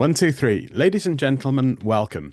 One, two, three. Ladies and gentlemen, welcome.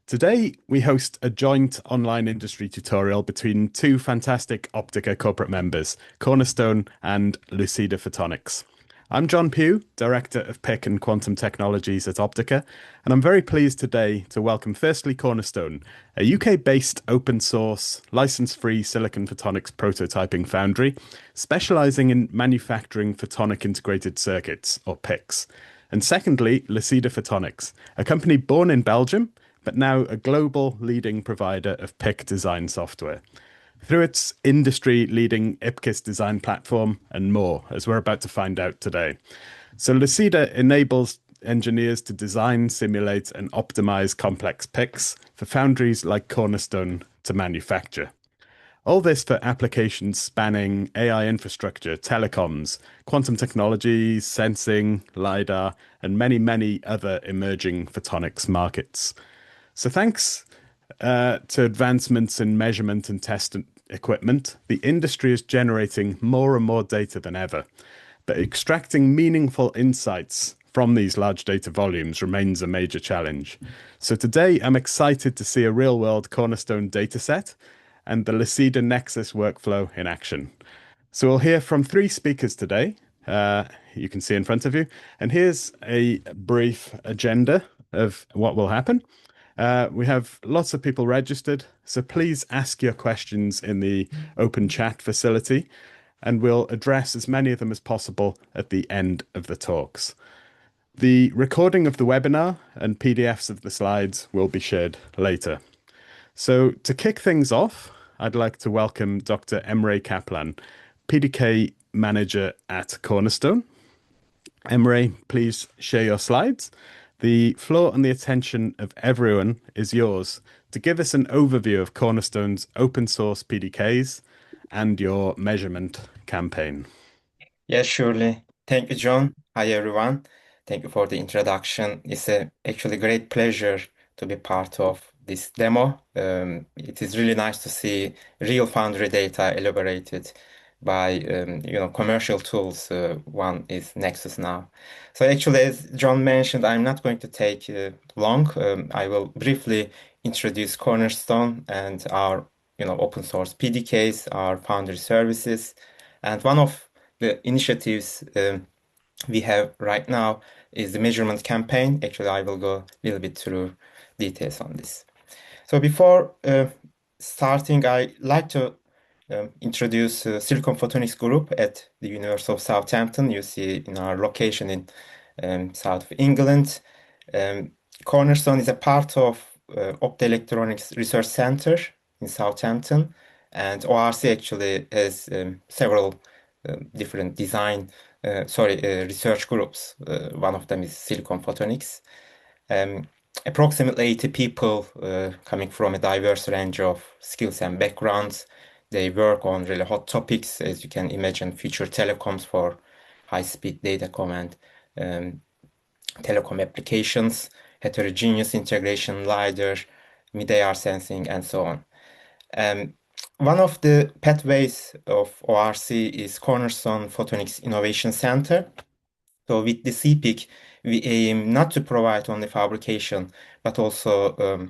Today, we host a joint online industry tutorial between two fantastic Optica corporate members, Cornerstone and Luceda Photonics. I'm John Pugh, Director of PIC and Quantum Technologies at Optica, and I'm very pleased today to welcome firstly Cornerstone, a UK-based open source, license-free silicon photonics prototyping foundry, specializing in manufacturing photonic integrated circuits, or PICs. And secondly, Luceda Photonics, a company born in Belgium, but now a global leading provider of PIC design software. Through its industry-leading IPCIS design platform and more, as we're about to find out today. So Luceda enables engineers to design, simulate, and optimize complex PICs for foundries like Cornerstone to manufacture. All this for applications spanning AI infrastructure, telecoms, quantum technologies, sensing, LiDAR, and many, many other emerging photonics markets. So thanks to advancements in measurement and test equipment, the industry is generating more and more data than ever. But extracting meaningful insights from these large data volumes remains a major challenge. So today I'm excited to see a real-world Cornerstone dataset and the Luceda Nexus workflow in action. So we'll hear from three speakers today. You can see in front of you. And here's a brief agenda of what will happen. We have lots of people registered, so please ask your questions in the open chat facility, and we'll address as many of them as possible at the end of the talks. The recording of the webinar and PDFs of the slides will be shared later. So to kick things off, I'd like to welcome Dr. Emre Kaplan, PDK Manager at Cornerstone. Emre, please share your slides. The floor and the attention of everyone is yours to give us an overview of Cornerstone's open source PDKs and your measurement campaign. Yes, surely. Thank you, John. Hi, everyone. Thank you for the introduction. It's actually a great pleasure to be part of this demo. It is really nice to see real foundry data elaborated by commercial tools. One is Nexus now. So actually, as John mentioned, I'm not going to take long. I will briefly introduce Cornerstone and our open source PDKs, our foundry services, and one of the initiatives we have right now is the measurement campaign. Actually, I will go a little bit through details on this. So before starting, I like to introduce Silicon Photonics Group at the University of Southampton. You see in our location in south of England. Cornerstone is a part of Optoelectronics Research Center in Southampton, and ORC actually has several different research groups. One of them is Silicon Photonics. Approximately 80 people coming from a diverse range of skills and backgrounds. They work on really hot topics, as you can imagine, future telecoms for high-speed datacom and telecom applications, heterogeneous integration, LiDAR, mid-AR sensing, and so on. One of the pathways of ORC is Cornerstone Photonics Innovation Center. So with the CPIC, we aim not to provide only fabrication, but also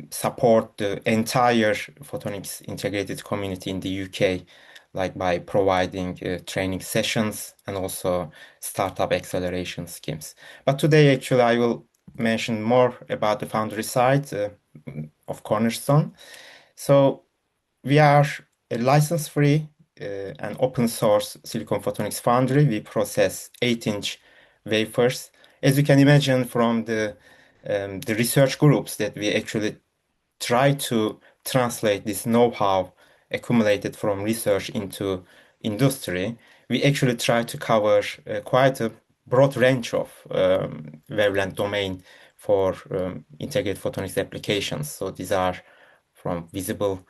support the entire photonics integrated community in the UK, like by providing training sessions and also startup acceleration schemes. But today, actually, I will mention more about the foundry side of Cornerstone. So we are a license-free and open source silicon photonics foundry. We process 8-inch wafers. As you can imagine from the research groups that we actually try to translate this know-how accumulated from research into industry, we actually try to cover quite a broad range of wavelength domain for integrated photonics applications. So these are from visible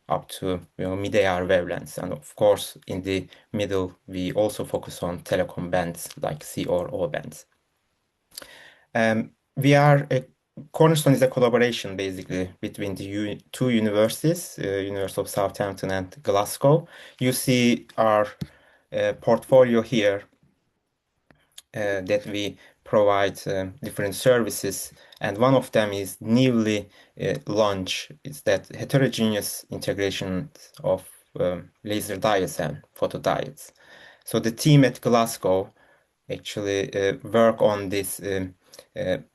up to mid-AR wavelengths. And of course, in the middle, we also focus on telecom bands like C or O bands. Cornerstone is a collaboration basically between the two universities, University of Southampton and Glasgow. You see our portfolio here that we provide different services, and one of them is newly launched. It's that heterogeneous integration of laser diodes and photodiodes. So the team at Glasgow actually work on this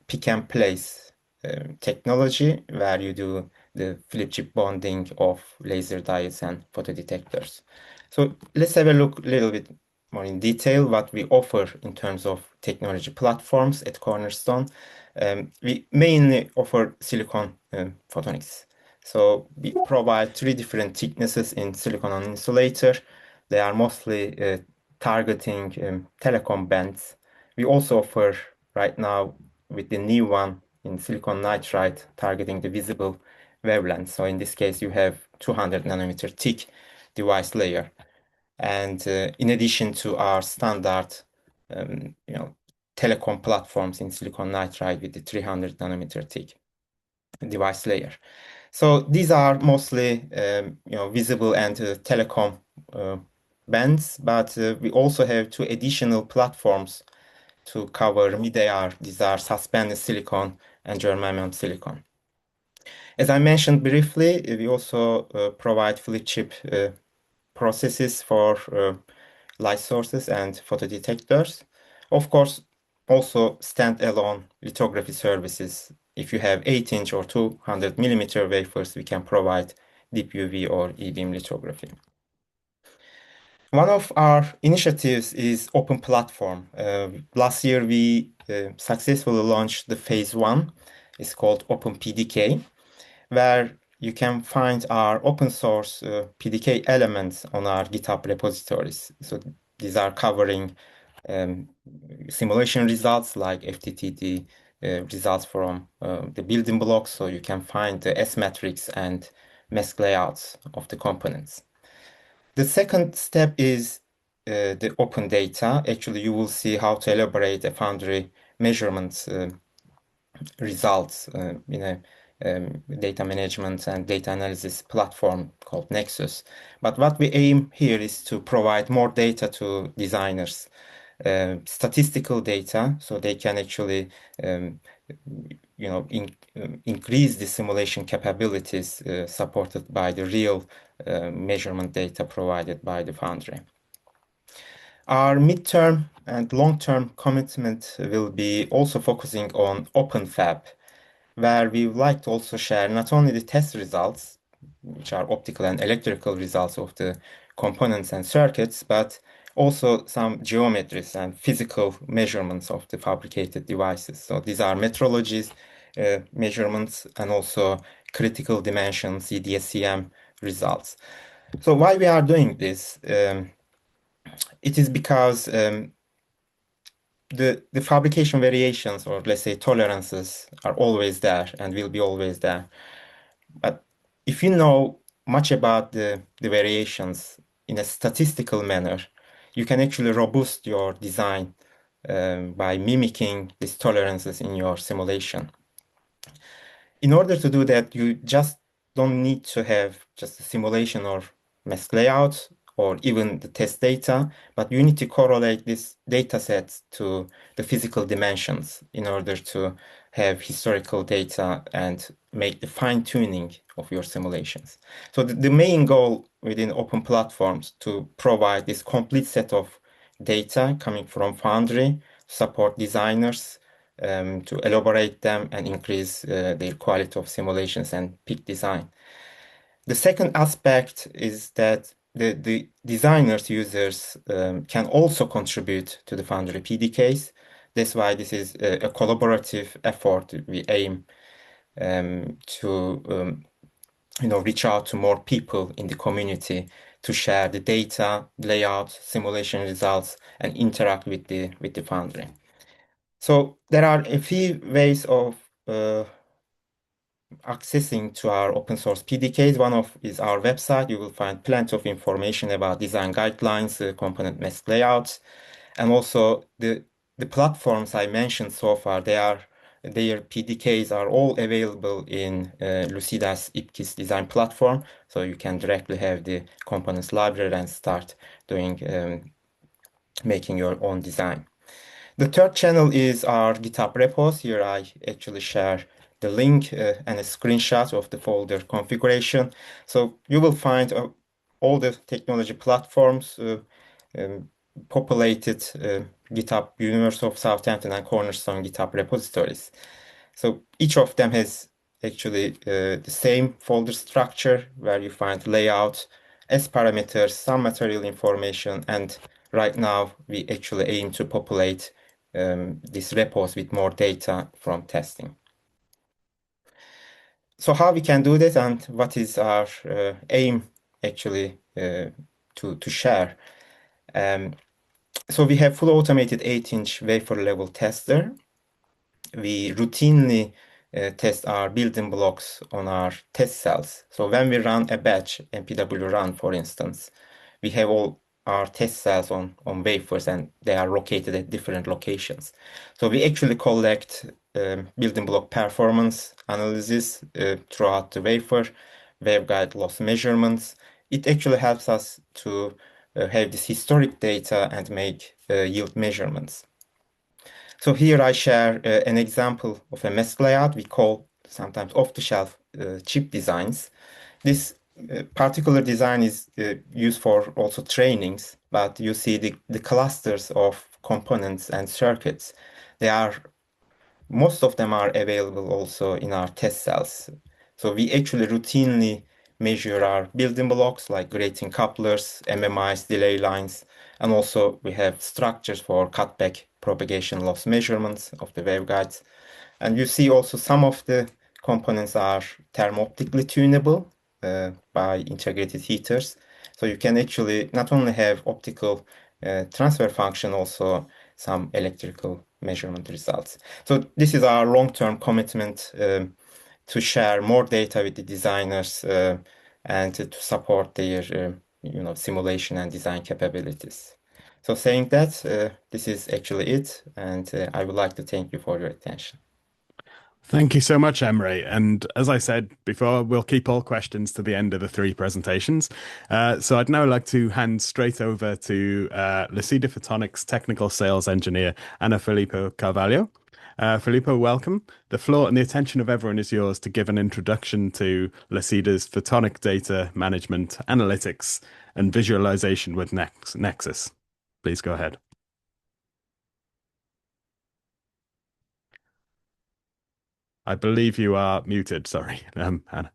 pick and place technology where you do the flip chip bonding of laser diodes and photodetectors. So let's have a look a little bit more in detail what we offer in terms of technology platforms at Cornerstone. We mainly offer silicon photonics. So we provide three different thicknesses in silicon on insulator. They are mostly targeting telecom bands. We also offer right now with the new one in silicon nitride targeting the visible wavelength. So in this case, you have 200 nanometer thick device layer. And in addition to our standard, telecom platforms in silicon nitride with the 300 nanometer thick device layer. So these are mostly, visible and telecom bands, but we also have two additional platforms to cover mid-AR. These are suspended silicon and germanium silicon. As I mentioned briefly, we also provide flip chip processes for light sources and photodetectors. Of course, also standalone lithography services. If you have 8-inch or 200 millimeter wafers, we can provide deep UV or E-beam lithography. One of our initiatives is open platform. Last year, we successfully launched the phase one. It's called Open PDK, where you can find our open source PDK elements on our GitHub repositories. So these are covering simulation results like FTTD results from the building blocks. So you can find the S matrix and mask layouts of the components. The second step is the open data. Actually, you will see how to elaborate a foundry measurements results in a data management and data analysis platform called Nexus. But what we aim here is to provide more data to designers, statistical data, so they can actually increase the simulation capabilities supported by the real measurement data provided by the foundry. Our midterm and long-term commitment will be also focusing on open fab, where we would like to also share not only the test results, which are optical and electrical results of the components and circuits, but also some geometries and physical measurements of the fabricated devices. So these are metrologies, measurements, and also critical dimension CDSCM results. So why we are doing this? It is because the fabrication variations, or let's say tolerances, are always there and will be always there. But if you know much about the variations in a statistical manner, you can actually robust your design by mimicking these tolerances in your simulation. In order to do that, you just don't need to have just a simulation or mask layout or even the test data, but you need to correlate these data sets to the physical dimensions in order to have historical data and make the fine-tuning of your simulations. So the main goal within open platforms to provide this complete set of data coming from Foundry, support designers to elaborate them and increase their quality of simulations and peak design. The second aspect is that the designers, users can also contribute to the Foundry PDKs. That's why this is a collaborative effort. We aim to reach out to more people in the community to share the data, layout, simulation results, and interact with the Foundry. So there are a few ways of accessing to our open source PDKs. One of is our website. You will find plenty of information about design guidelines, component mask layouts, and also the platforms I mentioned so far. Their PDKs are all available in Luceda's IPKIS design platform, so you can directly have the components library and start doing making your own design. The third channel is our GitHub repos. Here I actually share the link and a screenshot of the folder configuration. So you will find all the technology platforms populated GitHub University of Southampton and Cornerstone GitHub repositories. So each of them has actually the same folder structure where you find layout, as parameters, some material information, and right now we actually aim to populate these repos with more data from testing. So how we can do this and what is our aim actually to share? So we have full automated 8-inch wafer level tester. We routinely test our building blocks on our test cells. So when we run a batch, MPW run, for instance, we have all our test cells on wafers and they are located at different locations. So we actually collect building block performance analysis throughout the wafer, waveguide loss measurements. It actually helps us to have this historic data and make yield measurements. So here I share an example of a mask layout we call sometimes off-the-shelf chip designs. This particular design is used for also trainings, but you see the clusters of components and circuits. Most of them are available also in our test cells. So we actually routinely measure our building blocks like grating couplers, MMIs, delay lines, and also we have structures for cutback propagation loss measurements of the waveguides. And you see also some of the components are thermo-optically tunable by integrated heaters. So you can actually not only have optical transfer function, also some electrical measurement results. So this is our long-term commitment to share more data with the designers and to support their simulation and design capabilities. So saying that, this is actually it, and I would like to thank you for your attention. Thank you so much, Emre. And as I said before, we'll keep all questions to the end of the three presentations. So I'd now like to hand straight over to Luceda Photonics Technical Sales Engineer, Filipa Carvalho. Filipa, welcome. The floor and the attention of everyone is yours to give an introduction to Luceda's photonic data management, analytics, and visualization with Nexus. Please go ahead. I believe you are muted. Sorry, Anna.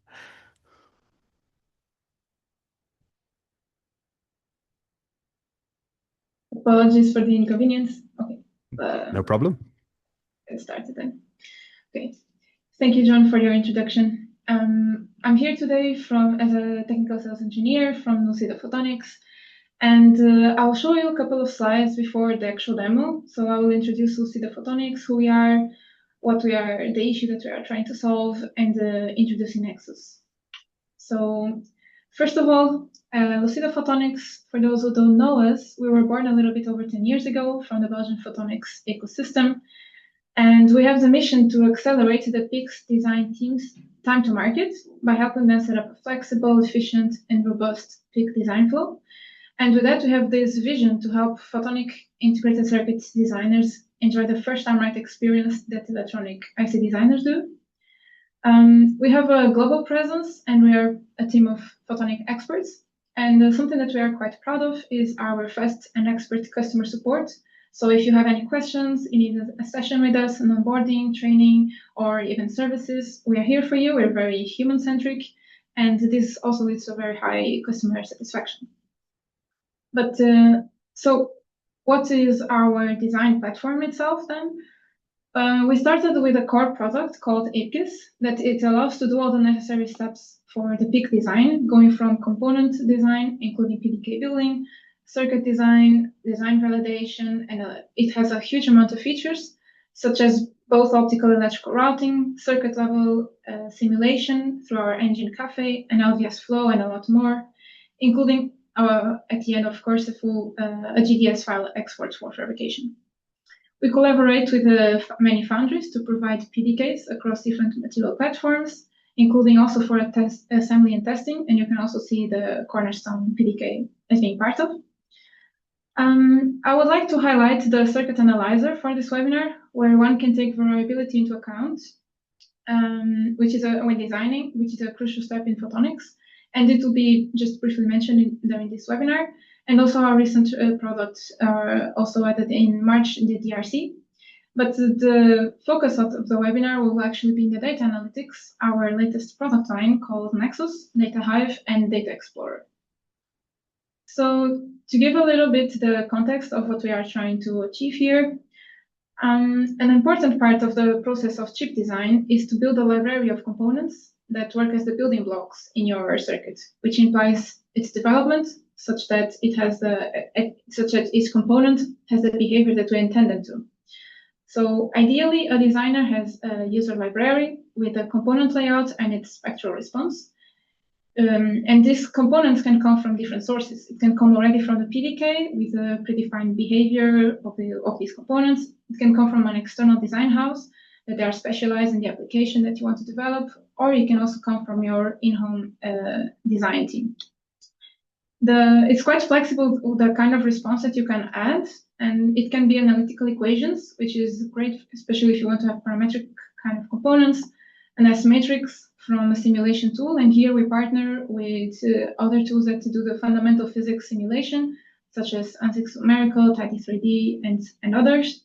Apologies for the inconvenience. Okay. No problem. Get started then. Okay. Thank you, John, for your introduction. I'm here today as a technical sales engineer from Luceda Photonics, and I'll show you a couple of slides before the actual demo. So I will introduce Luceda Photonics, who we are, what we are, the issue that we are trying to solve, and introducing Nexus. So first of all, Luceda Photonics, for those who don't know us, we were born a little bit over 10 years ago from the Belgian photonics ecosystem. And we have the mission to accelerate the PIC's design team's time to market by helping them set up a flexible, efficient, and robust PIC design flow. And with that, we have this vision to help photonic integrated circuits designers enjoy the first time right experience that electronic IC designers do. We have a global presence, and we are a team of photonic experts. And something that we are quite proud of is our fast and expert customer support. So if you have any questions, you need a session with us, an onboarding, training, or even services, we are here for you. We're very human-centric, and this also leads to a very high customer satisfaction. But so what is our design platform itself then? We started with a core product called APIS that it allows to do all the necessary steps for the PIC design, going from component design, including PDK building, circuit design, design validation, and it has a huge amount of features, such as both optical and electrical routing, circuit level simulation through our engine cafe, and LVS flow, and a lot more, including at the end, of course, a GDS file export for fabrication. We collaborate with many foundries to provide PDKs across different material platforms, including also for assembly and testing, and you can also see the Cornerstone PDK as being part of. I would like to highlight the circuit analyzer for this webinar, where one can take variability into account, which is when designing, which is a crucial step in photonics. And it will be just briefly mentioned during this webinar. And also our recent products are also added in March in the DRC. But the focus of the webinar will actually be in the data analytics, our latest product line called Nexus, Data Hive, and Data Explorer. So to give a little bit the context of what we are trying to achieve here, an important part of the process of chip design is to build a library of components that work as the building blocks in your circuit, which implies its development such that each component has the behavior that we intended to. So ideally, a designer has a user library with a component layout and its spectral response. And these components can come from different sources. It can come already from the PDK with a predefined behavior of these components. It can come from an external design house that they are specialized in the application that you want to develop, or it can also come from your in-home design team. It's quite flexible, the kind of response that you can add, and it can be analytical equations, which is great, especially if you want to have parametric kind of components, and asymmetrics from a simulation tool. And here we partner with other tools that do the fundamental physics simulation, such as ANSYS Numerical, Tidy3D, and others.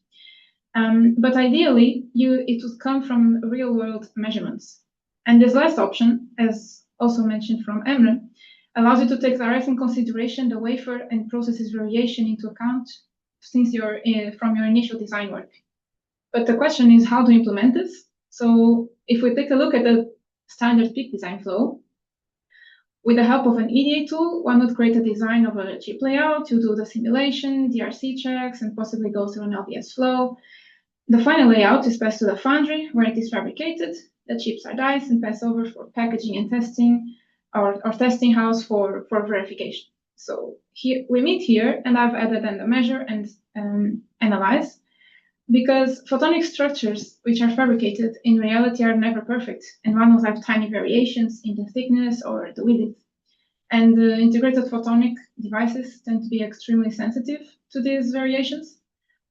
But ideally, it would come from real-world measurements. And this last option, as also mentioned from Emre, allows you to take direct in consideration the wafer and processes variation into account since from your initial design work. But the question is how to implement this. So if we take a look at the standard peak design flow, with the help of an EDA tool, one would create a design of a chip layout, you do the simulation, DRC checks, and possibly go through an LBS flow. The final layout is passed to the foundry where it is fabricated. The chips are diced and passed over for packaging and testing, or testing house for verification. So here we meet here, and I've added then the measure and analyze, because photonic structures which are fabricated in reality are never perfect, and one will have tiny variations in the thickness or the width. And the integrated photonic devices tend to be extremely sensitive to these variations.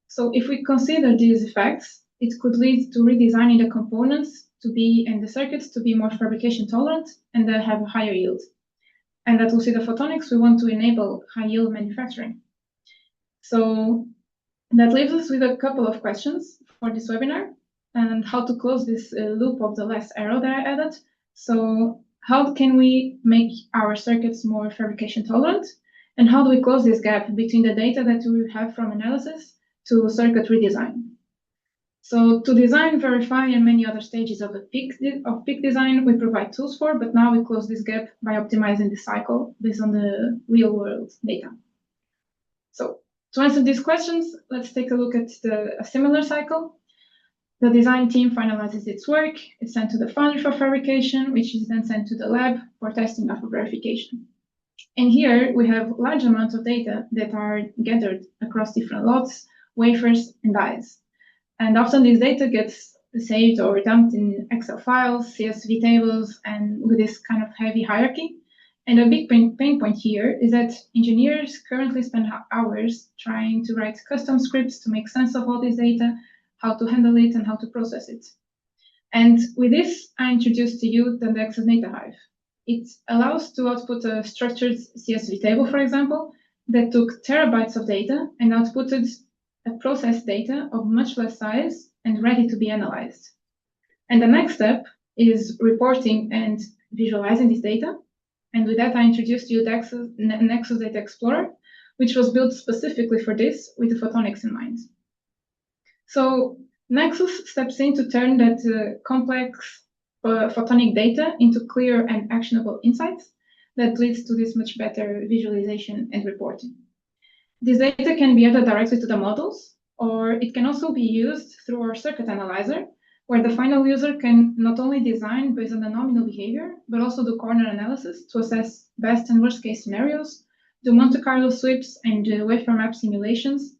So if we consider these effects, it could lead to redesigning the components and the circuits to be more fabrication tolerant and have a higher yield. And at Luceda Photonics, we want to enable high yield manufacturing. So that leaves us with a couple of questions for this webinar and how to close this loop of the last arrow that I added. So how can we make our circuits more fabrication tolerant? And how do we close this gap between the data that we have from analysis to circuit redesign? So to design, verify, and many other stages of peak design, we provide tools for, but now we close this gap by optimizing the cycle based on the real-world data. So to answer these questions, let's take a look at a similar cycle. The design team finalizes its work, it's sent to the foundry for fabrication, which is then sent to the lab for testing of verification. And here we have large amounts of data that are gathered across different lots, wafers, and dies. And often this data gets saved or dumped in Excel files, CSV tables, and with this kind of heavy hierarchy. And a big pain point here is that engineers currently spend hours trying to write custom scripts to make sense of all this data, how to handle it, and how to process it. And with this, I introduced to you the Nexus Data Hive. It allows to output a structured CSV table, for example, that took terabytes of data and outputted a processed data of much less size and ready to be analyzed. And the next step is reporting and visualizing this data. And with that, I introduced you Nexus Data Explorer, which was built specifically for this with the photonics in mind. So Nexus steps in to turn that complex photonic data into clear and actionable insights that leads to this much better visualization and reporting. This data can be added directly to the models, or it can also be used through our circuit analyzer, where the final user can not only design based on the nominal behavior, but also do corner analysis to assess best and worst case scenarios, do Monte Carlo sweeps and wafer map simulations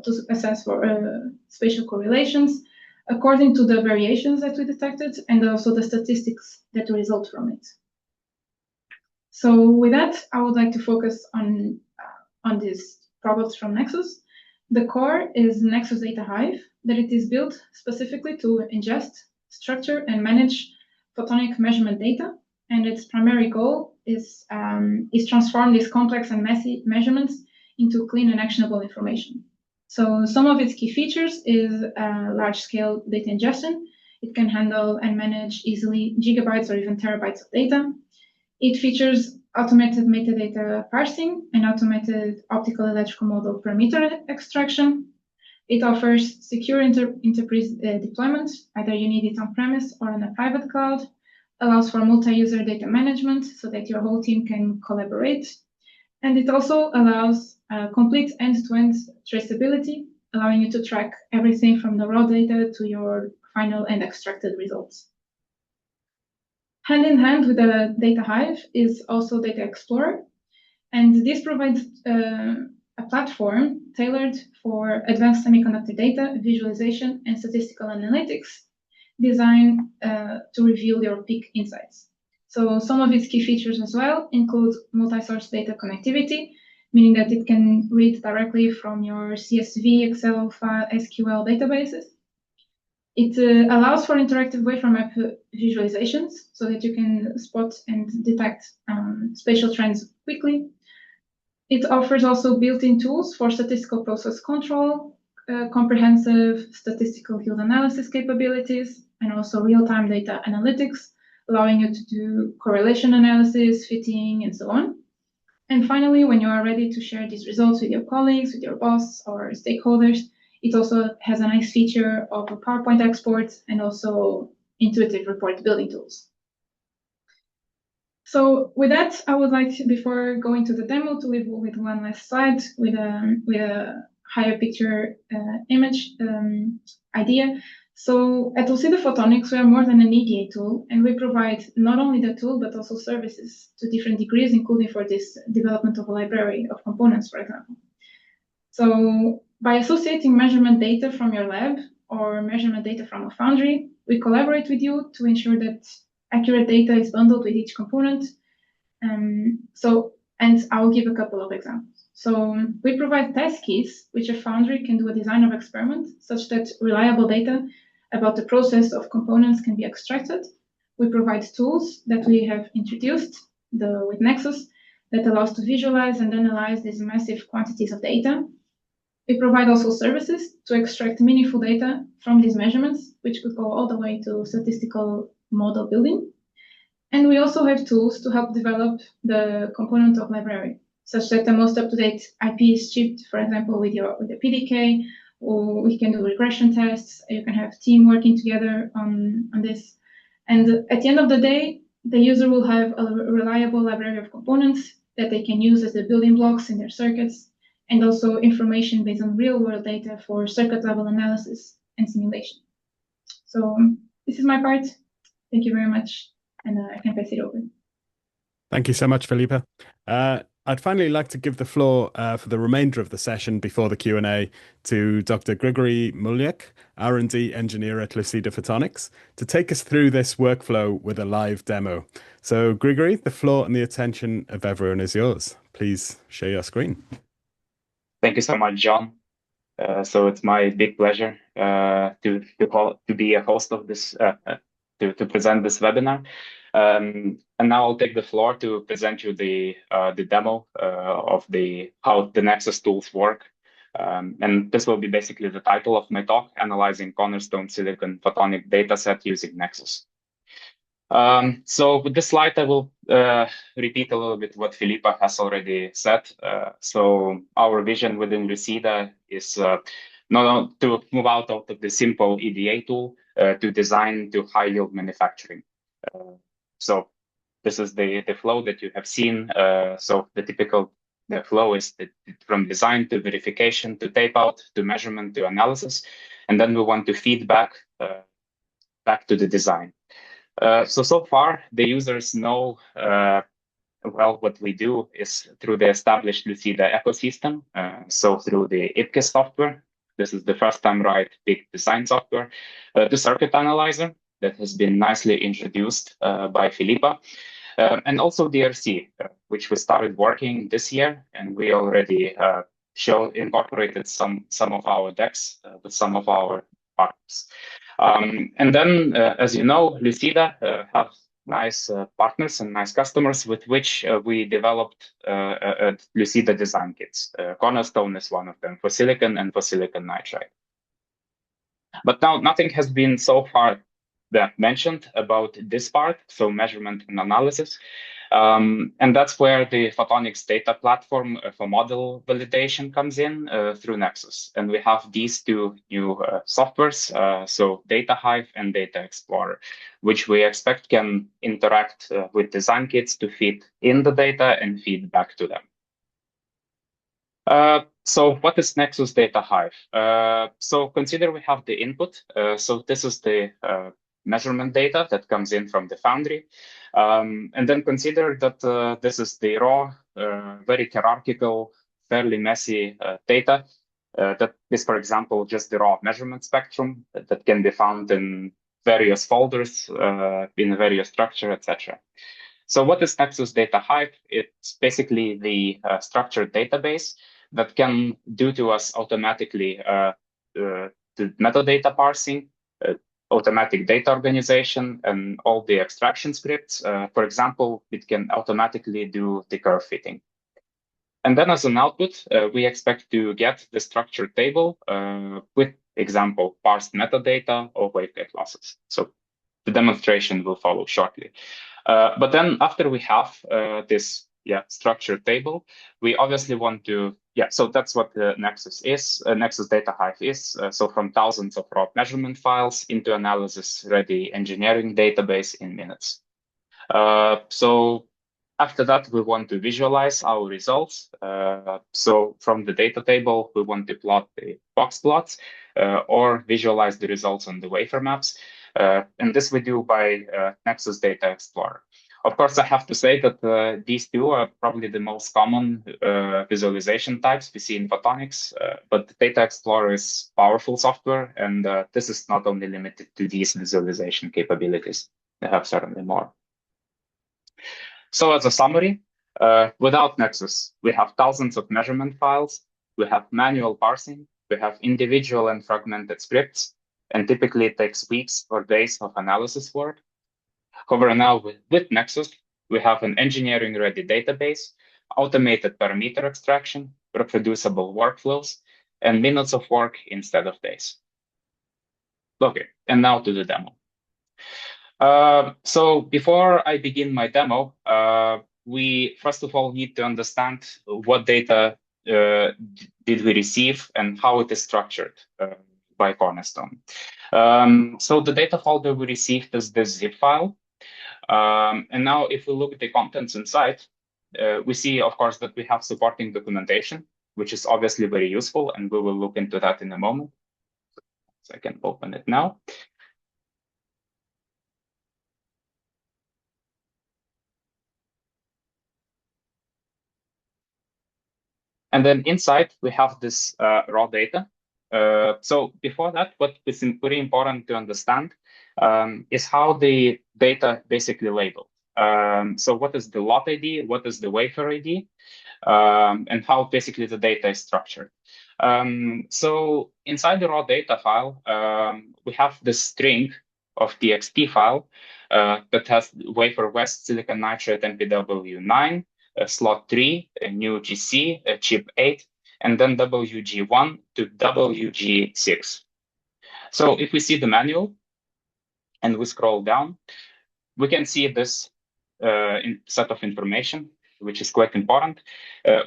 to assess for spatial correlations, according to the variations that we detected, and also the statistics that result from it. So with that, I would like to focus on this products from Nexus. The core is Nexus Data Hive, that it is built specifically to ingest, structure, and manage photonic measurement data. And its primary goal is transform these complex and messy measurements into clean and actionable information. So some of its key features is large-scale data ingestion. It can handle and manage easily gigabytes or even terabytes of data. It features automated metadata parsing and automated optical electrical model parameter extraction. It offers secure enterprise deployment, either you need it on-premise or in a private cloud, allows for multi-user data management so that your whole team can collaborate. And it also allows complete end-to-end traceability, allowing you to track everything from the raw data to your final and extracted results. Hand in hand with the Data Hive is also Data Explorer, and this provides a platform tailored for advanced semiconductor data, visualization, and statistical analytics, designed to reveal your peak insights. So some of its key features as well include multi-source data connectivity, meaning that it can read directly from your CSV, Excel file, SQL databases. It allows for interactive wafer map visualizations so that you can spot and detect spatial trends quickly. It offers also built-in tools for statistical process control, comprehensive statistical field analysis capabilities, and also real-time data analytics, allowing you to do correlation analysis, fitting, and so on. And finally, when you are ready to share these results with your colleagues, with your boss or stakeholders, it also has a nice feature of a PowerPoint export and also intuitive report building tools. So with that, I would like, before going to the demo, to leave with one last slide with a higher picture image idea. So at Luceda Photonics, we are more than an EDA tool, and we provide not only the tool, but also services to different degrees, including for this development of a library of components, for example. So by associating measurement data from your lab or measurement data from a foundry, we collaborate with you to ensure that accurate data is bundled with each component. And I'll give a couple of examples. So we provide test keys, which a foundry can do a design of experiment such that reliable data about the process of components can be extracted. We provide tools that we have introduced with Nexus that allows to visualize and analyze these massive quantities of data. We provide also services to extract meaningful data from these measurements, which could go all the way to statistical model building. And we also have tools to help develop the component of library, such that the most up-to-date IP is shipped, for example, with the PDK, or we can do regression tests. You can have team working together on this. And at the end of the day, the user will have a reliable library of components that they can use as the building blocks in their circuits, and also information based on real-world data for circuit-level analysis and simulation. So this is my part. Thank you very much, and I can pass it over. Thank you so much, Filipa. I'd finally like to give the floor for the remainder of the session before the Q&A to Dr. Grigorij Muliuk, R&D engineer at Luceda Photonics, to take us through this workflow with a live demo. So Grigorij, the floor and the attention of everyone is yours. Please share your screen. Thank you so much, John. So it's my big pleasure to be a host of this, to present this webinar. And now I'll take the floor to present you the demo of how the Nexus tools work. And this will be basically the title of my talk, Analyzing Cornerstone Silicon Photonic Dataset Using Nexus. So with this slide, I will repeat a little bit what Filipa has already said. So our vision within Luceda is not to move out of the simple EDA tool to design to high-yield manufacturing. So this is the flow that you have seen. So the typical flow is from design to verification to tape out to measurement to analysis, and then we want to feed back to the design. So far, the users know well what we do is through the established Luceda ecosystem. So through the Optica software, this is the first time right big design software, the circuit analyzer that has been nicely introduced by Filipa, and also DRC, which we started working this year, and we already incorporated some of our decks with some of our partners. And then, as you know, Luceda have nice partners and nice customers with which we developed Luceda design kits. Cornerstone is one of them for silicon and for silicon nitride. But now nothing has been so far mentioned about this part, so measurement and analysis. And that's where the Photonics data platform for model validation comes in through Nexus. And we have these two new softwares, so Data Hive and Data Explorer, which we expect can interact with design kits to feed in the data and feed back to them. So what is Nexus Data Hive? So consider we have the input. So this is the measurement data that comes in from the foundry. And then consider that this is the raw, very hierarchical, fairly messy data. That is, for example, just the raw measurement spectrum that can be found in various folders, in various structure, etc. So what is Nexus Data Hive? It's basically the structured database that can do to us automatically the metadata parsing, automatic data organization, and all the extraction scripts. For example, it can automatically do the curve fitting. And then as an output, we expect to get the structured table with example parsed metadata or waveguide losses. So the demonstration will follow shortly. But then after we have this structured table, we obviously want to, so that's what the Nexus is. Nexus Data Hive is. So from thousands of raw measurement files into analysis-ready engineering database in minutes. So after that, we want to visualize our results. So from the data table, we want to plot the box plots or visualize the results on the wafer maps. And this we do by Nexus Data Explorer. Of course, I have to say that these two are probably the most common visualization types we see in photonics, but Data Explorer is powerful software, and this is not only limited to these visualization capabilities. They have certainly more. So as a summary, without Nexus, we have thousands of measurement files, we have manual parsing, we have individual and fragmented scripts, and typically it takes weeks or days of analysis work. However, now with Nexus, we have an engineering-ready database, automated parameter extraction, reproducible workflows, and minutes of work instead of days. Okay, and now to the demo. So before I begin my demo, we first of all need to understand what data did we receive and how it is structured by Cornerstone. So the data folder we received is this zip file. And now if we look at the contents inside, we see, of course, that we have supporting documentation, which is obviously very useful, and we will look into that in a moment. So I can open it now. And then inside, we have this raw data. So before that, what is very important to understand is how the data basically labeled. So what is the lot ID, what is the wafer ID, and how basically the data is structured. So inside the raw data file, we have this string of txt file that has wafer west silicon nitride MPW9, slot 3, a new GC, chip 8, and then WG1 to WG6. So if we see the manual and we scroll down, we can see this set of information, which is quite important,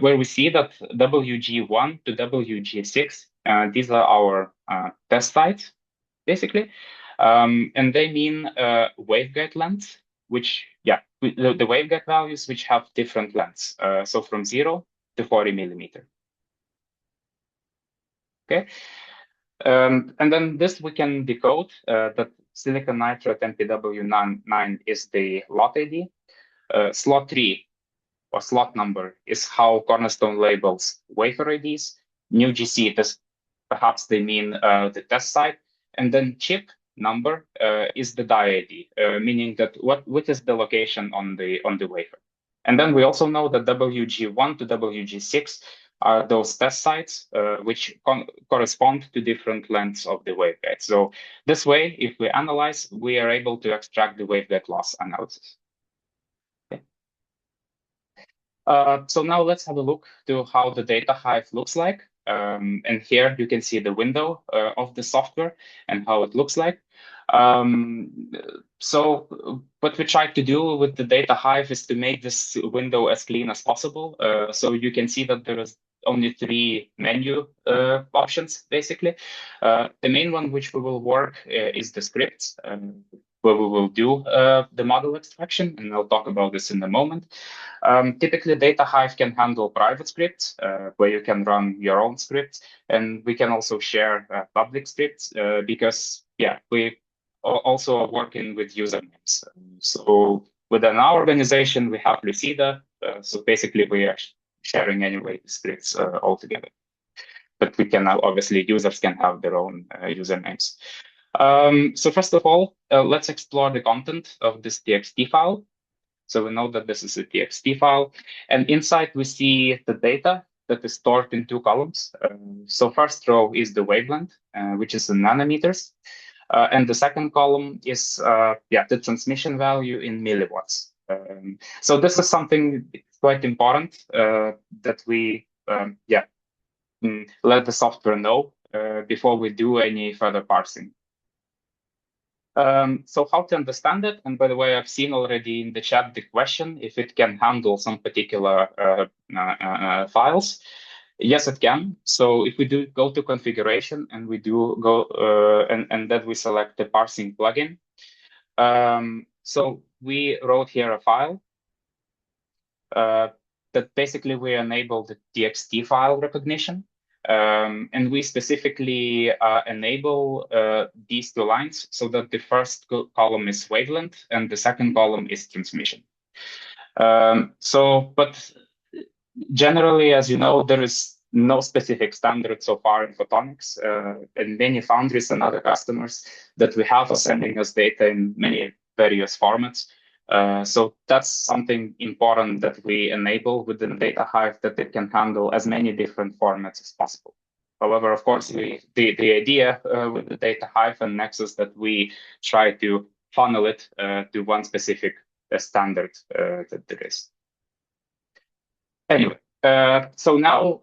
where we see that WG1 to WG6, these are our test sites, basically, and they mean waveguide lengths, which, the waveguide values which have different lengths, so from 0 to 40 millimeter. Okay, and then this we can decode that silicon nitride MPW9 is the lot ID. Slot 3 or slot number is how Cornerstone labels wafer IDs. New GC, this perhaps they mean the test site, and then chip number is the die ID, meaning that what is the location on the wafer. And then we also know that WG1 to WG6 are those test sites which correspond to different lengths of the waveguide. So this way, if we analyze, we are able to extract the waveguide loss analysis. Okay. So now let's have a look to how the data hive looks like. And here you can see the window of the software and how it looks like. So what we tried to do with the data hive is to make this window as clean as possible. So you can see that there is only 3 menu options, basically. The main one which we will work is the scripts, where we will do the model extraction, and I'll talk about this in a moment. Typically, Data Hive can handle private scripts, where you can run your own scripts, and we can also share public scripts because, yeah, we also are working with usernames. So within our organization, we have Luceda. So basically, we are sharing anyway the scripts altogether. But we can obviously, users can have their own usernames. So first of all, let's explore the content of this TXT file. So we know that this is a TXT file, and inside we see the data that is stored in 2 columns. So first row is the wavelength, which is in nanometers. And the second column is the transmission value in milliwatts. So this is something quite important that we let the software know before we do any further parsing. So how to understand it? And by the way, I've seen already in the chat the question if it can handle some particular files. Yes, it can. So if we do go to configuration and we do go and then we select the parsing plugin. So we wrote here a file that basically we enable the TXT file recognition. And we specifically enable these 2 lines so that the first column is wavelength and the second column is transmission. But generally, as you know, there is no specific standard so far in photonics, and many foundries and other customers that we have are sending us data in many various formats. So that's something important that we enable within Data Hive, that it can handle as many different formats as possible. However, of course, the idea with the Data Hive and Nexus that we try to funnel it to one specific standard that there is. Anyway, so now,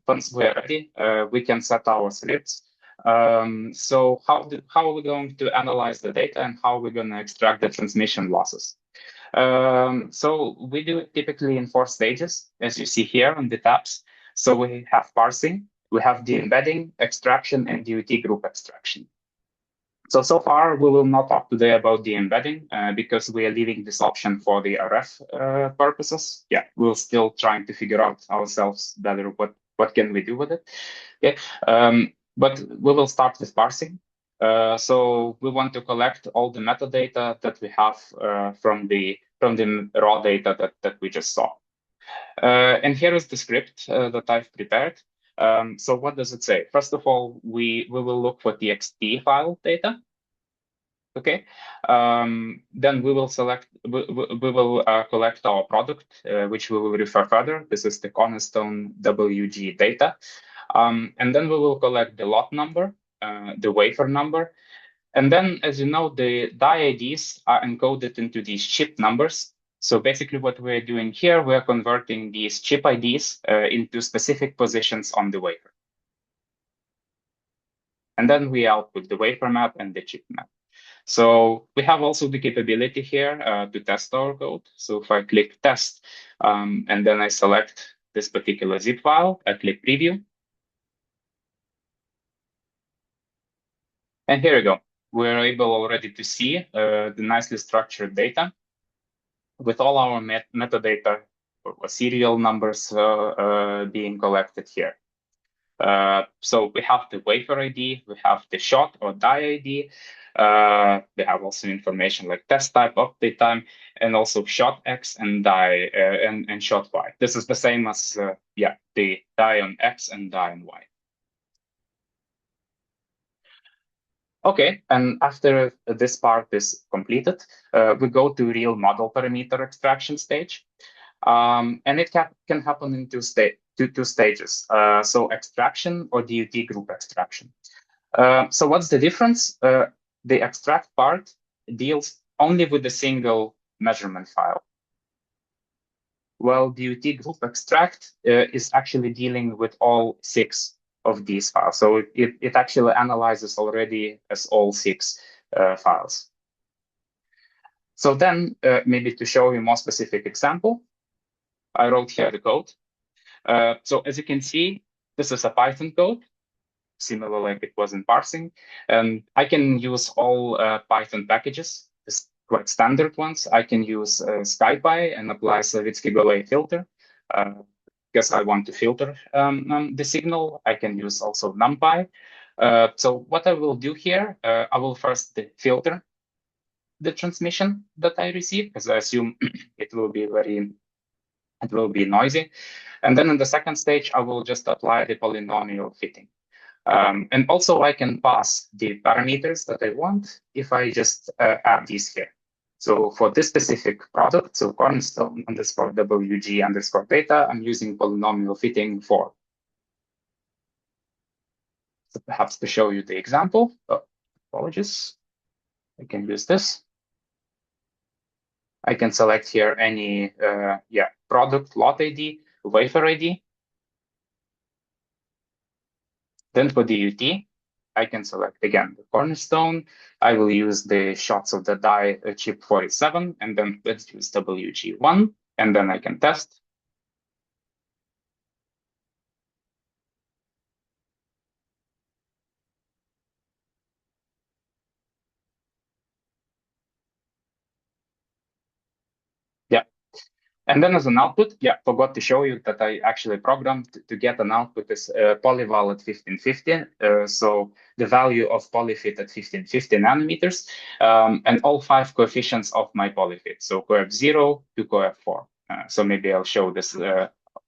once we're ready, we can set our scripts. So how are we going to analyze the data and how are we going to extract the transmission losses? So we do it typically in 4 stages, as you see here on the tabs. So we have parsing, we have the embedding, extraction, and DUT group extraction. So far, we will not talk today about the embedding because we are leaving this option for the RF purposes. Yeah, we're still trying to figure out ourselves better what can we do with it. Okay, but we will start with parsing. So we want to collect all the metadata that we have from the raw data that we just saw. And here is the script that I've prepared. So what does it say? First of all, we will look for TXT file data. Okay. Then we will select. We will collect our product, which we will refer further. This is the Cornerstone WG data, and then we will collect the lot number, the wafer number, and then, as you know, the die IDs are encoded into these chip numbers. So basically what we're doing here, we're converting these chip IDs into specific positions on the wafer. And then we output the wafer map and the chip map. So we have also the capability here to test our code. So if I click test, and then I select this particular zip file, I click preview. And here we go. We're able already to see the nicely structured data with all our metadata or serial numbers being collected here. So we have the wafer ID, we have the shot or die ID, we have also information like test type, update time, and also shot X and die and shot Y. This is the same as the die on X and die on Y. Okay, and after this part is completed, we go to real model parameter extraction stage. And it can happen in two stages. So extraction or DUT group extraction. So what's the difference? The extract part deals only with a single measurement file. Well, DUT group extract is actually dealing with all 6 of these files. So it actually analyzes already as all 6 files. So then maybe to show you a more specific example, I wrote here the code. So as you can see, this is a Python code, similar like it was in parsing. And I can use all Python packages, quite standard ones. I can use SciPy and apply Savitsky-Golay filter because I want to filter the signal. I can use also NumPy. So what I will do here, I will first filter the transmission that I receive, because I assume it will be noisy. And then in the second stage, I will just apply the polynomial fitting. And also I can pass the parameters that I want if I just add these here. So for this specific product, so cornerstone underscore WG underscore data, I'm using polynomial fitting 4. So perhaps to show you the example, apologies, I can use this. I can select here any product lot ID, wafer ID. Then for DUT, I can select again the cornerstone. I will use the shots of the die chip 47, and then let's use WG1, and then I can test. Yeah. And then as an output, forgot to show you that I actually programmed to get an output as polyval at 1550. So the value of polyfit at 1550 nanometers, and all 5 coefficients of my polyfit. So coef 0 to coef 4. So maybe I'll show this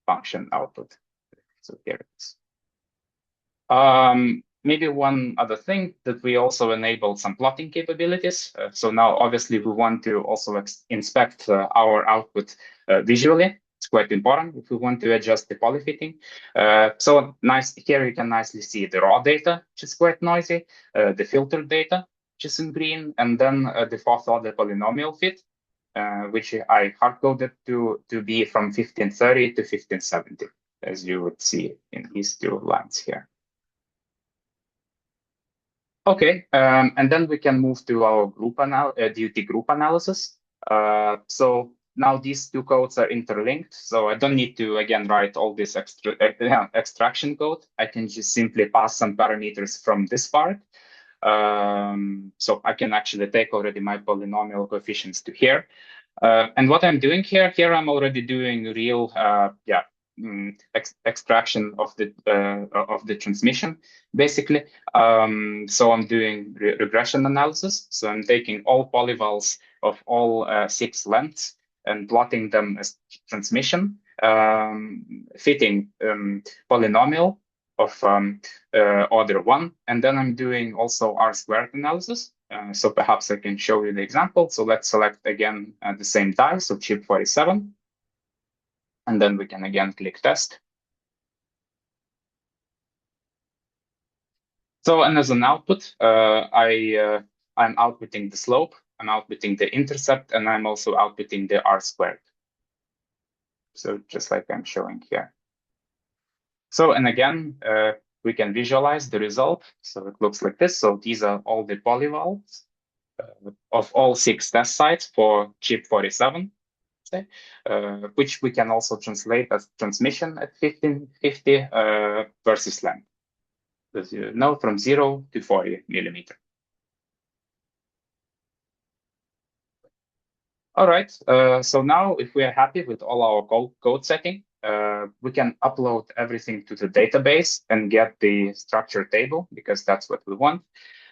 function output. So here it is. Maybe one other thing that we also enabled some plotting capabilities. So now obviously we want to also inspect our output visually. It's quite important if we want to adjust the polyfitting. So nice here you can nicely see the raw data, which is quite noisy, the filtered data, which is in green, and then the 4th order polynomial fit, which I hard-coded to be from 1530 to 1570, as you would see in these 2 lines here. Okay, and then we can move to our DUT group analysis. So now these 2 codes are interlinked, so I don't need to again write all this extraction code. I can just simply pass some parameters from this part. So I can actually take already my polynomial coefficients to here. And what I'm doing here I'm already doing real extraction of the transmission, basically. So I'm doing regression analysis. So I'm taking all polyvals of all 6 lengths and plotting them as transmission, fitting polynomial of order 1. And then I'm doing also R-squared analysis. So perhaps I can show you the example. So let's select again the same die, so chip 47. And then we can again click test. So, and as an output, I'm outputting the slope, I'm outputting the intercept, and I'm also outputting the R-squared. So just like I'm showing here. So, and again, we can visualize the result. So it looks like this. So these are all the polyvals of all 6 test sites for chip 47. Which we can also translate as transmission at 1550 versus length, as you know, from 0 to 40 millimeter. All right, so now if we are happy with all our code setting, we can upload everything to the database and get the structure table, because that's what we want.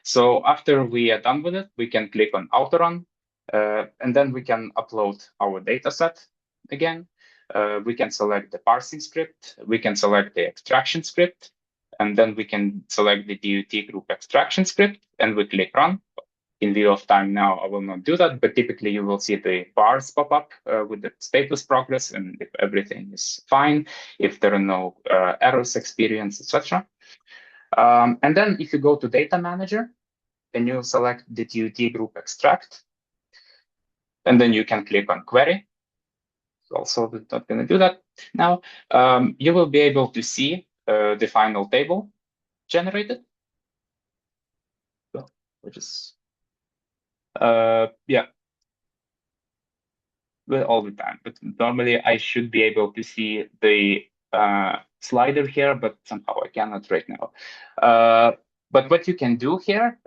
So after we are done with it, we can click on Autorun, and then we can upload our dataset again. We can select the parsing script, we can select the extraction script, and then we can select the DUT group extraction script, and we click run. in view of time now, I will not do that, but typically you will see the bars pop up with the status progress, and if everything is fine, if there are no errors experienced, etc. And then if you go to Data Manager, and you select the DUT group extract, and then you can click on Query. Also, not going to do that now. You will be able to see the final table generated. So, which is, yeah, well, all the time. But normally I should be able to see the slider here, but somehow I cannot right now. But what you can do here,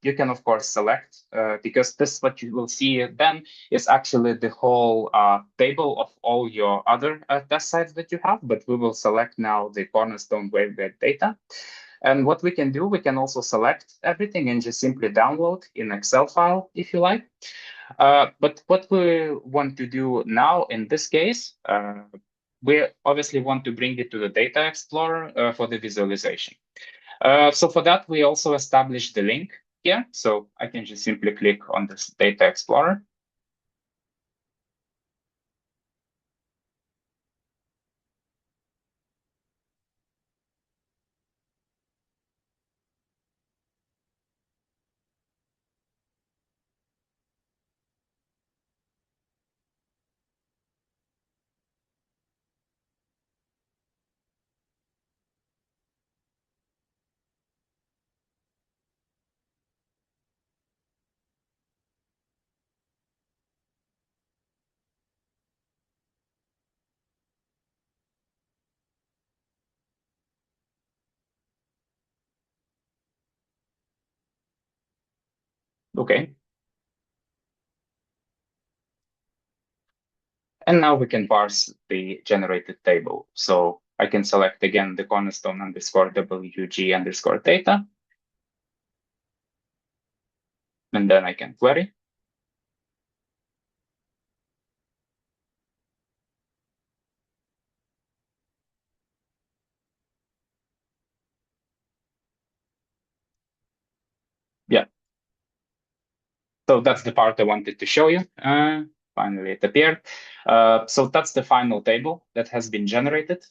you can, of course, select, because this what you will see then is actually the whole table of all your other test sites that you have, but we will select now the Cornerstone waveguide data. And what we can do, we can also select everything and just simply download in Excel file, if you like. But what we want to do now in this case, we obviously want to bring it to the Data Explorer for the visualization. So for that, we also established the link here. So I can just simply click on this Data Explorer. Okay. And now we can parse the generated table. So I can select again the cornerstone underscore WG underscore data. And then I can query. Yeah. So that's the part I wanted to show you. Finally, it appeared. So that's the final table that has been generated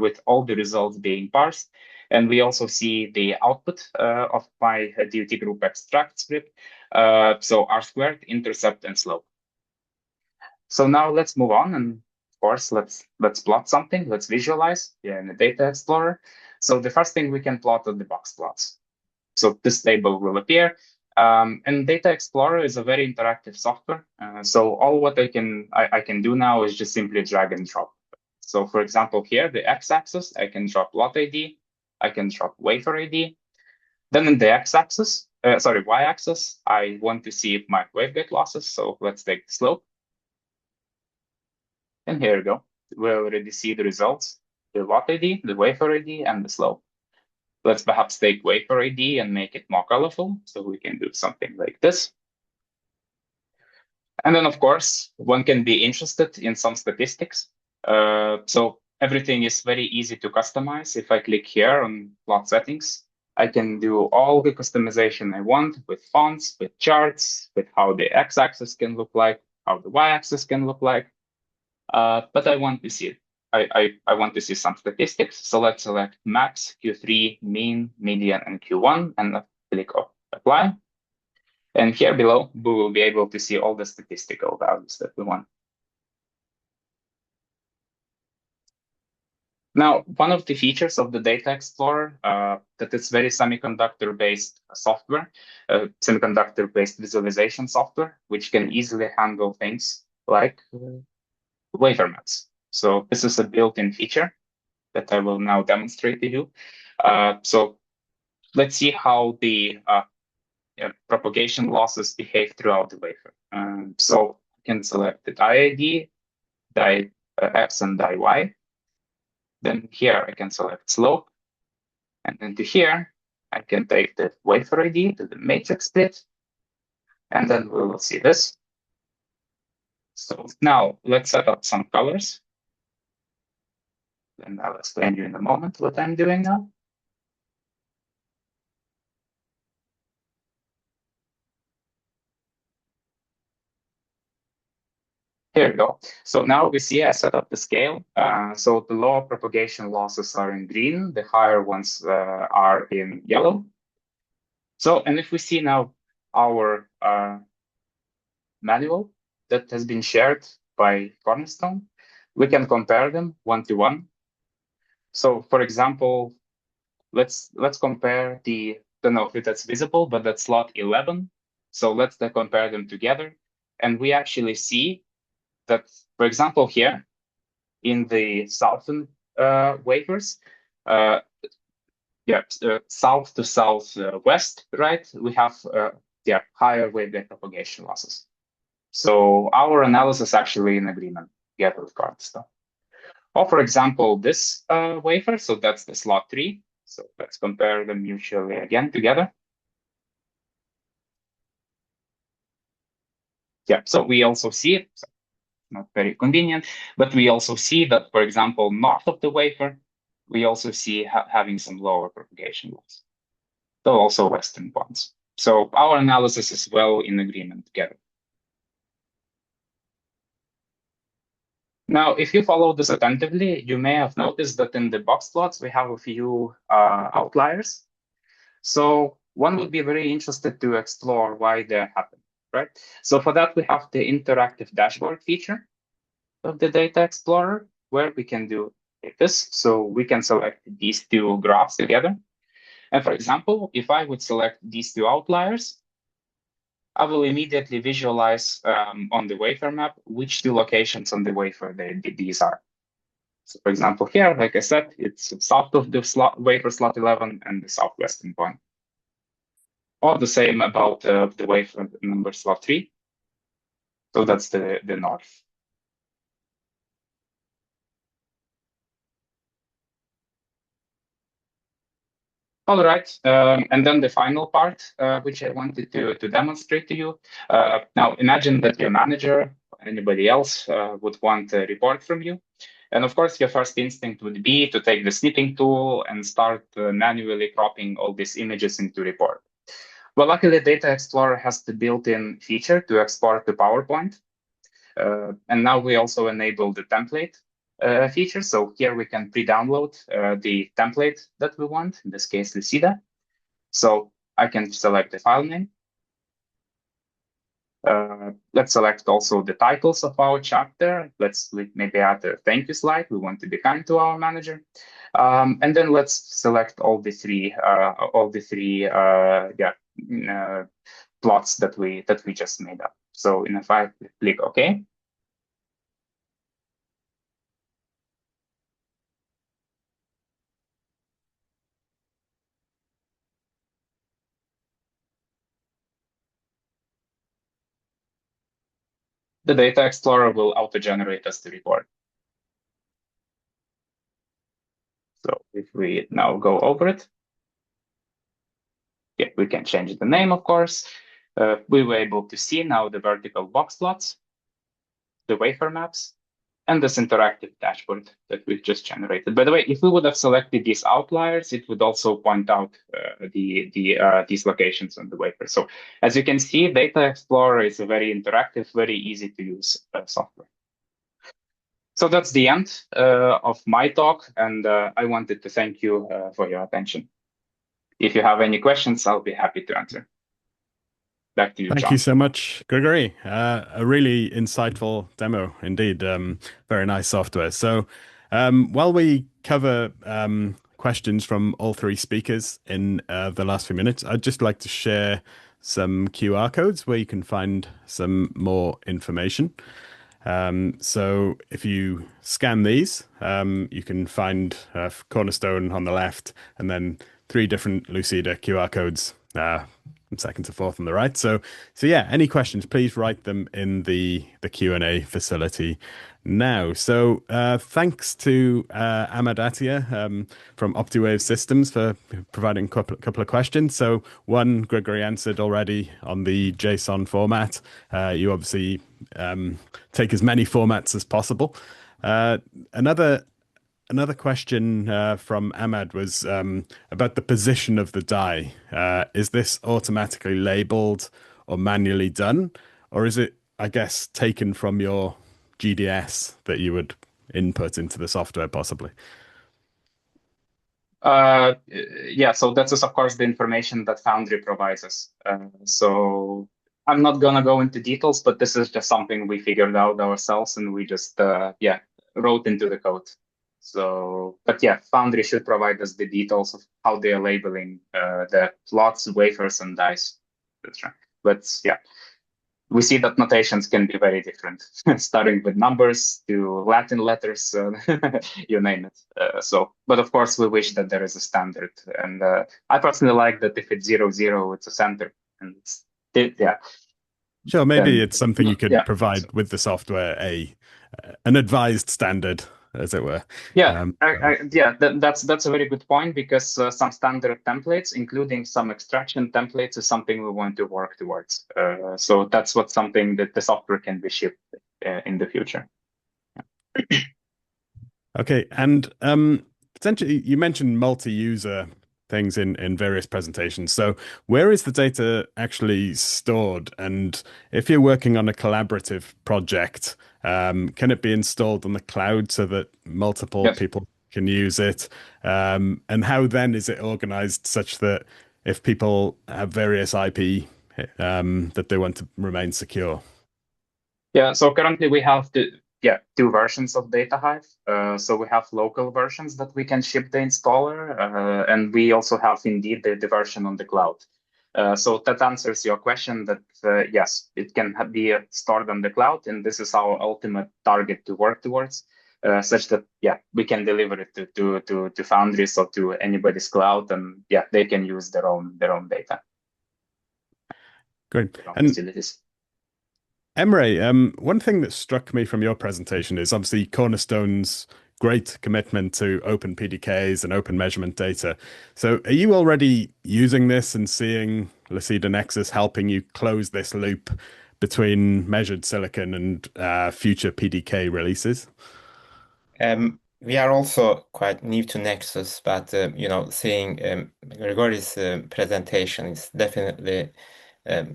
with all the results being parsed. And we also see the output of my DUT group extract script. So R squared, intercept, and slope. So now let's move on. And of course, let's plot something. Let's visualize in the Data Explorer. So the first thing we can plot are the box plots. So this table will appear. And Data Explorer is a very interactive software. So all what I can do now is just simply drag and drop. So for example, here, the x-axis, I can drop lot ID, I can drop wafer ID. Then in the y-axis, I want to see my waveguide losses. So let's take the slope. And here we go. We already see the results, the lot ID, the wafer ID, and the slope. Let's perhaps take wafer ID and make it more colorful. So we can do something like this. And then, of course, one can be interested in some statistics. So everything is very easy to customize. If I click here on plot settings, I can do all the customization I want with fonts, with charts, with how the x-axis can look like, how the y-axis can look like. But I want to see it. I want to see some statistics. So let's select max, Q3, mean, median, and Q1, and click on apply. And here below, we will be able to see all the statistical values that we want. Now, one of the features of the Data Explorer that it's very semiconductor-based software, semiconductor-based visualization software, which can easily handle things like wafer maps. So this is a built-in feature that I will now demonstrate to you. So let's see how the propagation losses behave throughout the wafer. So I can select the die ID, die X, and die Y. Then here I can select slope. And then to here, I can take the wafer ID to the matrix split. And then we will see this. So now let's set up some colors. And I'll explain you in a moment what I'm doing now. Here we go. So now we see I set up the scale. So the lower propagation losses are in green, the higher ones are in yellow. So, and if we see now our manual that has been shared by Cornerstone, we can compare them one-to-one. So for example, let's compare the, don't know if that's visible, but that's slot 11. So let's compare them together. And we actually see that, for example, here in the southern wafers, south to southwest, right? We have higher wavelength propagation losses. So our analysis actually in agreement together with Cornerstone. Or for example, this wafer, so that's the slot 3. So let's compare them mutually again together. Yeah, so we also see it, so not very convenient, but we also see that, for example, north of the wafer, we also see having some lower propagation loss. So also western ones. So our analysis is well in agreement together. Now, if you follow this attentively, you may have noticed that in the box plots, we have a few outliers. So one would be very interested to explore why they happen, right? So for that, we have the interactive dashboard feature of the Data Explorer, where we can do like this. So we can select these two graphs together. And for example, if I would select these two outliers, I will immediately visualize on the wafer map which two locations on the wafer these are. So for example, here, like I said, it's south of the wafer slot 11 and the southwestern point. Or the same about the wafer number slot 3. So that's the north. All right, and then the final part, which I wanted to demonstrate to you. Now, imagine that your manager or anybody else would want a report from you. And of course, your first instinct would be to take the snipping tool and start manually cropping all these images into report. Well, luckily, Data Explorer has the built-in feature to export to PowerPoint. And now we also enable the template feature. So here we can pre-download the template that we want, in this case, Luceda. So I can select the file name. Let's select also the titles of our chapter. Let's maybe add a thank you slide. We want to be kind to our manager. And then let's select all the three plots that we just made up. So if I click OK, the Data Explorer will auto-generate us the report. So if we now go over it, yeah, we can change the name, of course. We were able to see now the vertical box plots, the wafer maps, and this interactive dashboard that we've just generated. By the way, if we would have selected these outliers, it would also point out these locations on the wafer. So as you can see, Data Explorer is a very interactive, very easy to use software. So that's the end of my talk, and I wanted to thank you for your attention. If you have any questions, I'll be happy to answer. Back to you, John. Thank you so much, Grigorij. A really insightful demo indeed. Very nice software. So while we cover questions from all three speakers in the last few minutes, I'd just like to share some QR codes where you can find some more information. So if you scan these, you can find Cornerstone on the left and then 3 different Luceda QR codes from second to fourth on the right. So yeah, any questions, please write them in the Q&A facility now. So thanks to Ahmad Attia from OptiWave Systems for providing a couple of questions. So one, Grigorij answered already on the JSON format. You obviously take as many formats as possible. Another question from Ahmad was about the position of the die. Is this automatically labeled or manually done? Or is it, I guess, taken from your GDS that you would input into the software, possibly? Yeah, so that is, of course, the information that Foundry provides us. So I'm not going to go into details, but this is just something we figured out ourselves, and we just, wrote into the code. So, but yeah, Foundry should provide us the details of how they are labeling the plots, wafers, and dice, etc. But yeah, we see that notations can be very different, starting with numbers to Latin letters, you name it. But of course, we wish that there is a standard. And I personally like that if it's 0, it's a center. And yeah. Sure, maybe it's something you could provide so, with the software, an advised standard, as it were. Yeah, that's a very good point, because some standard templates, including some extraction templates, is something we want to work towards. So that's something that the software can be shipped in the future. Yeah. Okay, and potentially you mentioned multi-user things in various presentations. So where is the data actually stored? And if you're working on a collaborative project, can it be installed on the cloud so that multiple people can use it? And how then is it organized such that if people have various IP that they want to remain secure? Yeah, so currently we have two versions of Data Hive. So we have local versions that we can ship the installer, and we also have indeed the version on the cloud. So that answers your question that yes, it can be stored on the cloud, and this is our ultimate target to work towards, such that we can deliver it to foundries or to anybody's cloud, and they can use their own data. Great. And facilities. Emre, one thing that struck me from your presentation is obviously Cornerstone's great commitment to open PDKs and open measurement data. So are you already using this and seeing Luceda Nexus helping you close this loop between measured silicon and future PDK releases? We are also quite new to Nexus, but seeing Grigorij's presentation is definitely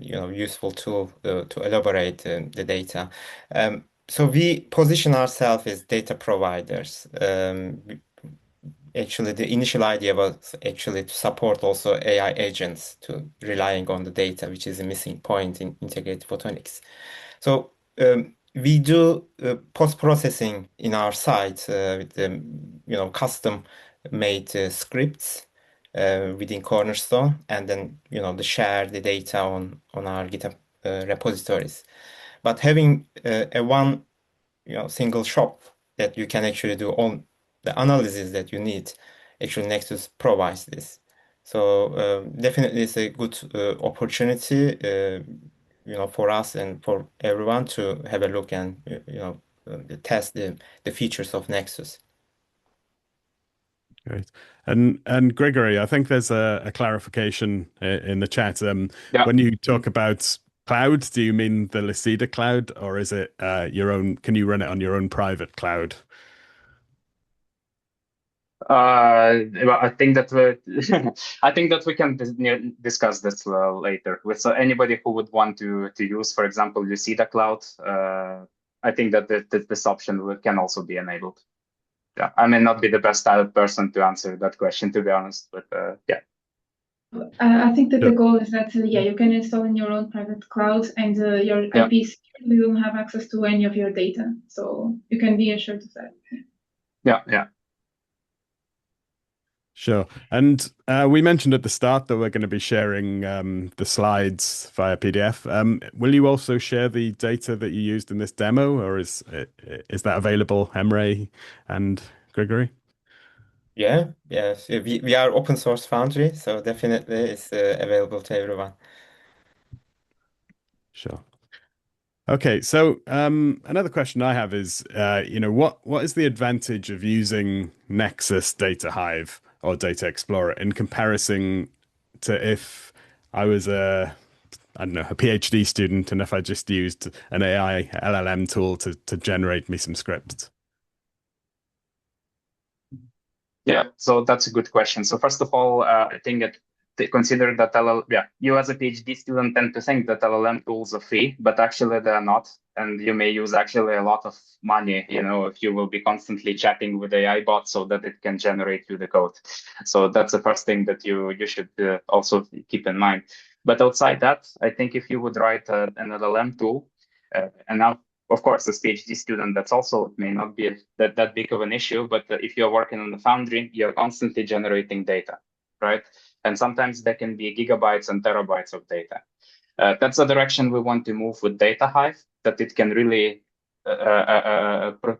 useful tool to elaborate the data. So we position ourselves as data providers. Actually, the initial idea was actually to support also AI agents to relying on the data, which is a missing point in integrated photonics. So we do post-processing in our site with the custom-made scripts within Cornerstone, and then share the data on our GitHub repositories. But having a one single shop that you can actually do all the analysis that you need, actually Nexus provides this. So definitely it's a good opportunity for us and for everyone to have a look and test the features of Nexus. Great. And Grigorij, I think there's a clarification in the chat. When you talk about cloud, do you mean the Luceda cloud, or is it your own? Can you run it on your own private cloud? I think that we can discuss this later with anybody who would want to use, for example, Luceda cloud. I think that this option can also be enabled. Yeah, I may not be the best person to answer that question, to be honest, but yeah. I think that the goal is that you can install in your own private cloud, and your IPs will have access to any of your data, so you can be assured of that. Yeah. Sure. And we mentioned at the start that we're going to be sharing the slides via PDF. Will you also share the data that you used in this demo, or is that available, Emre and Grigorij? Yes. We are open source foundry, so definitely it's available to everyone. Sure. Okay, so another question I have is, what is the advantage of using Nexus Data Hive or Data Explorer in comparison to if I was a PhD student, and if I just used an AI LLM tool to generate me some scripts? Yeah, so that's a good question. So first of all, I think that consider that you as a PhD student tend to think that LLM tools are free, but actually they're not. and you may use actually a lot of money, if you will be constantly chatting with AI bot so that it can generate you the code. So that's the first thing that you should also keep in mind. But outside that, I think if you would write an LLM tool, and now, of course, as PhD student, that's also, it may not be that big of an issue, but if you're working on the foundry, you're constantly generating data, right? And sometimes there can be gigabytes and terabytes of data. That's the direction we want to move with Data Hive, that it can really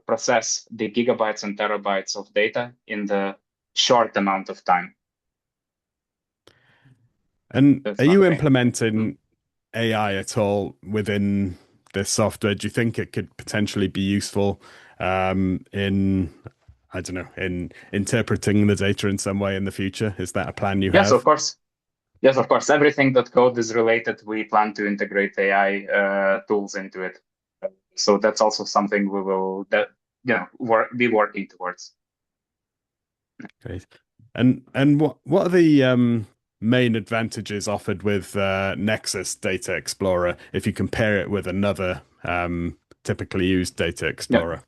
process the gigabytes and terabytes of data in the short amount of time. And are you implementing AI at all within this software? Do you think it could potentially be useful in, I don't know, in interpreting the data in some way in the future? Is that a plan you have? Yes, of course. Yes, of course. Everything that code is related, we plan to integrate AI tools into it. So that's also something we will be working towards. Great. And what are the main advantages offered with Nexus Data Explorer if you compare it with another typically used Data Explorer? Yeah.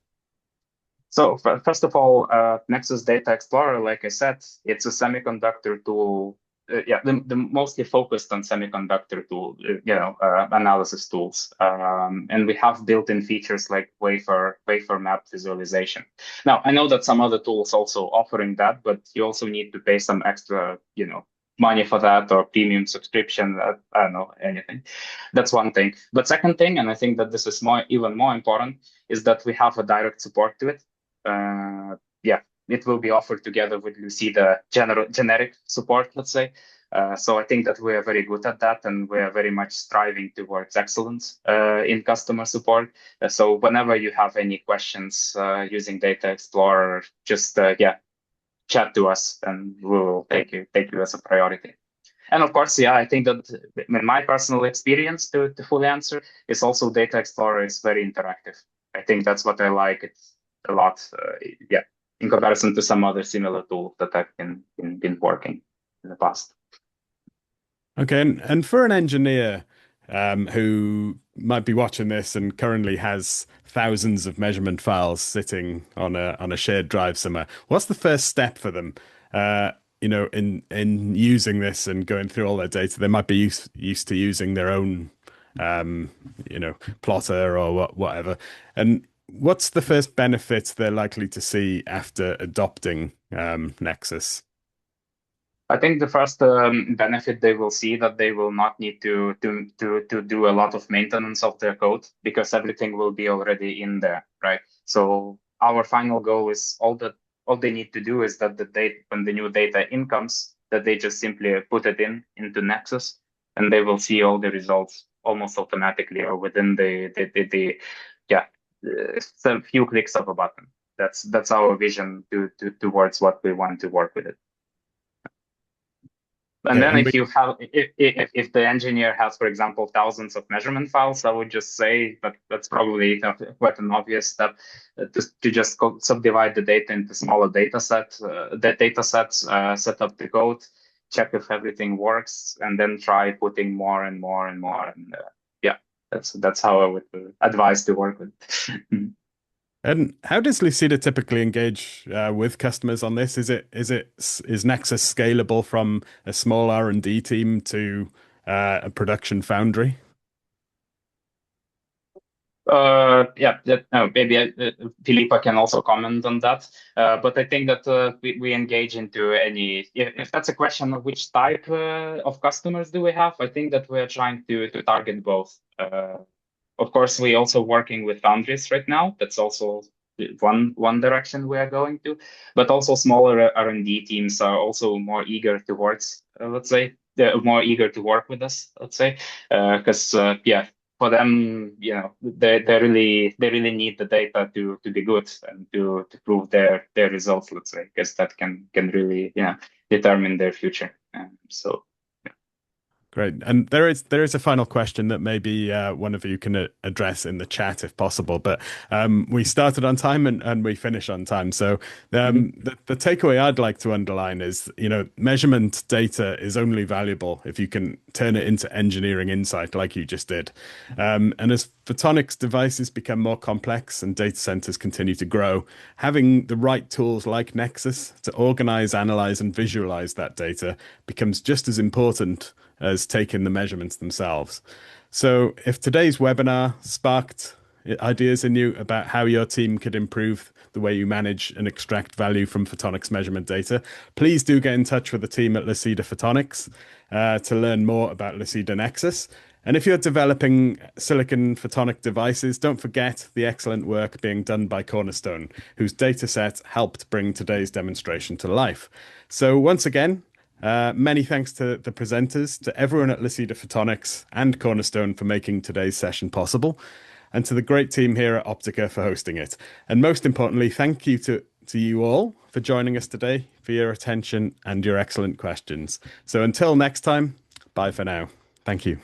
So first of all, Nexus Data Explorer, like I said, it's a semiconductor tool. The mostly focused on semiconductor tool, analysis tools, and we have built-in features like Wafer map visualization. Now, I know that some other tools also offering that, but you also need to pay some extra, money for that or premium subscription. I don't know, anything. That's one thing. But second thing, and I think that this is even more important, is that we have a direct support to it. It will be offered together with Luceda generic support, let's say. So I think that we are very good at that, and we are very much striving towards excellence in customer support. So whenever you have any questions using Data Explorer, just chat to us, and we will take you as a priority. And of course, I think that in my personal experience, to fully answer, is also Data Explorer is very interactive. I think that's what I like it a lot. In comparison to some other similar tools that I've been working in the past. Okay, and for an engineer who might be watching this and currently has thousands of measurement files sitting on a shared drive somewhere, what's the first step for them? In using this and going through all their data, they might be used to using their own, plotter or whatever. And what's the first benefit they're likely to see after adopting Nexus? I think the first benefit they will see that they will not need to do a lot of maintenance of their code, because everything will be already in there, right? So our final goal is all they need to do is that when the new data in comes, that they just simply put it into Nexus, and they will see all the results almost automatically or within a few clicks of a button. That's our vision towards what we want to work with it. And then if the engineer has, for example, thousands of measurement files, I would just say that that's probably quite an obvious step to just subdivide the data into smaller data sets, set up the code, check if everything works, and then try putting more and more and more. And that's how I would advise to work with. And how does Luceda typically engage with customers on this? Is Nexus scalable from a small R&D team to a production foundry? Maybe Filipa can also comment on that. But I think that we engage into if that's a question of which type of customers do we have, I think that we are trying to target both. Of course, we're also working with foundries right now. That's also one direction we are going to. But also smaller R&D teams are also more eager towards, let's say, they're more eager to work with us, let's say, because for them, they really need the data to be good and to prove their results, let's say, because that can really determine their future. Great. And there is a final question that maybe one of you can address in the chat if possible. But we started on time and we finish on time. So the takeaway I'd like to underline is, measurement data is only valuable if you can turn it into engineering insight like you just did. And as Photonics devices become more complex and data centers continue to grow, having the right tools like Nexus to organize, analyze, and visualize that data becomes just as important as taking the measurements themselves. So if today's webinar sparked ideas in you about how your team could improve the way you manage and extract value from photonics measurement data, please do get in touch with the team at Luceda Photonics to learn more about Luceda Nexus. And if you're developing silicon photonic devices, don't forget the excellent work being done by Cornerstone, whose dataset helped bring today's demonstration to life. So once again, many thanks to the presenters, to everyone at Luceda Photonics and Cornerstone for making today's session possible, and to the great team here at Optica for hosting it. And most importantly, thank you to you all for joining us today, for your attention and your excellent questions. So until next time, bye for now. Thank you.